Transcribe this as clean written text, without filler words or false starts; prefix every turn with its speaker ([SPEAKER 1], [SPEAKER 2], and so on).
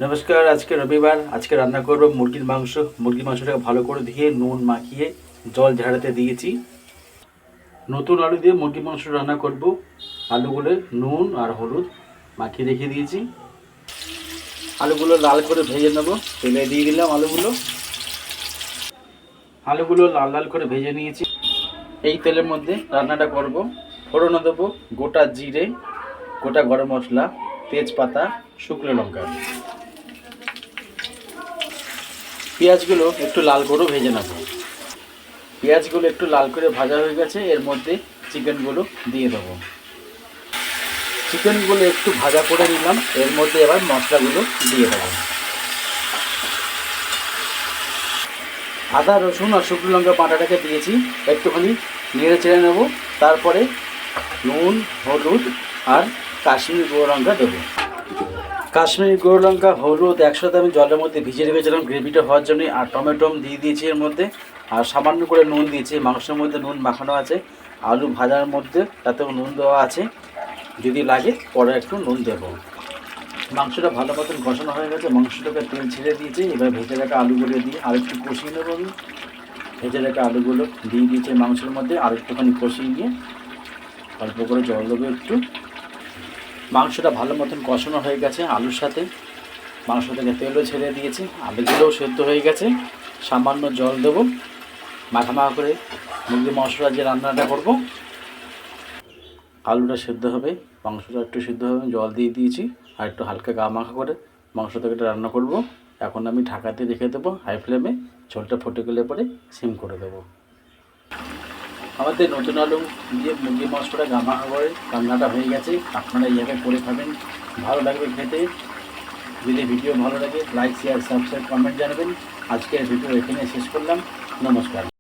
[SPEAKER 1] নমস্কার। আজকে রবিবার। আজকে রান্না করব মুরগির মাংস। মুরগির মাংসটাকে ভালো করে ধুয়ে নুন মাখিয়ে জল ঝাড়াতে দিয়েছি। নতুন আলু দিয়ে মুরগির মাংস রান্না করব। আলুগুলো নুন আর হলুদ মাখিয়ে রেখে দিয়েছি। আলুগুলো লাল করে ভেজে নেব। তেলে দিয়ে দিলাম আলুগুলো লাল লাল করে ভেজে নিয়েছি। এই তেলের মধ্যে রান্নাটা করব। ফোড়ন দেবো গোটা জিরে, গোটা গরম মশলা, তেজপাতা, শুকনো লঙ্কা। পেঁয়াজগুলো একটু লাল করে ভেজে নেব। পেঁয়াজগুলো একটু লাল করে ভাজা হয়ে গেছে। এর মধ্যে চিকেনগুলো দিয়ে দেবো। চিকেনগুলো একটু ভাজা করে নিলাম। এর মধ্যে এবার মশলাগুলো দিয়ে দেবো। আদা, রসুন আর শুকনো লঙ্কা বাটাটাকে দিয়েছি। একটুখানি নেড়ে চেড়ে নেব। তারপরে নুন, হলুদ আর কাশ্মীরি গুঁড়ো লঙ্কা দেবো। কাশ্মীরি গুঁড়ো লঙ্কা, হলুদ একসাথে আমি জলের মধ্যে ভিজিয়ে রেখেছিলাম গ্রেভিটা হওয়ার জন্য। আর টমেটো দিয়ে দিয়েছি এর মধ্যে। আর সামান্য করে নুন দিয়েছি। মাংসের মধ্যে নুন মাখানো আছে। আলু ভাজার মধ্যে তাতেও নুন দেওয়া আছে। যদি লাগে পরে একটু নুন দেবো। মাংসটা ভালো মতন কষানো হয়ে গেছে। মাংসটাকে তেল ছেড়ে দিয়েছি। এবার ভেজে রাখা আলুগুলো দিয়ে আর একটু কষিয়ে নেবো আমি। ভেজে রাখা আলুগুলো দিয়ে দিয়েছি মাংসের মধ্যে। আর একটুখানি কষিয়ে নিয়ে অল্প করে জল দেবো একটু। মাংসটা ভালো মতন কষানো হয়ে গেছে আলুর সাথে। মাংস থেকে তেলও ছেড়ে দিয়েছি। আলুগুলোও সেদ্ধ হয়ে গেছে। সামান্য জল দেবো। মাখা করে মুরগির মশলা যে রান্নাটা করব। আলুটা সেদ্ধ হবে, মাংসটা একটু সেদ্ধ হবে, জল দিয়ে দিয়েছি। আর একটু হালকা গা মাখা করে মাংস থেকে রান্না করব। এখন আমি ঢাকাতে রেখে দেবো হাই ফ্লেমে। ঝোলটা ফুটে গেলে পরে সিম করে দেবো। আমাদের নতুন আলু দিয়ে মুরগির মাংসটা গা মাখা করে রান্নাটা হয়ে গেছে। আপনারা এইভাবে করে খাবেন, ভালো লাগবে খেতে। যদি ভিডিও ভালো লাগে লাইক, শেয়ার, সাবস্ক্রাইব, কমেন্ট জানাবেন। আজকের ভিডিও এখানে শেষ করলাম। নমস্কার।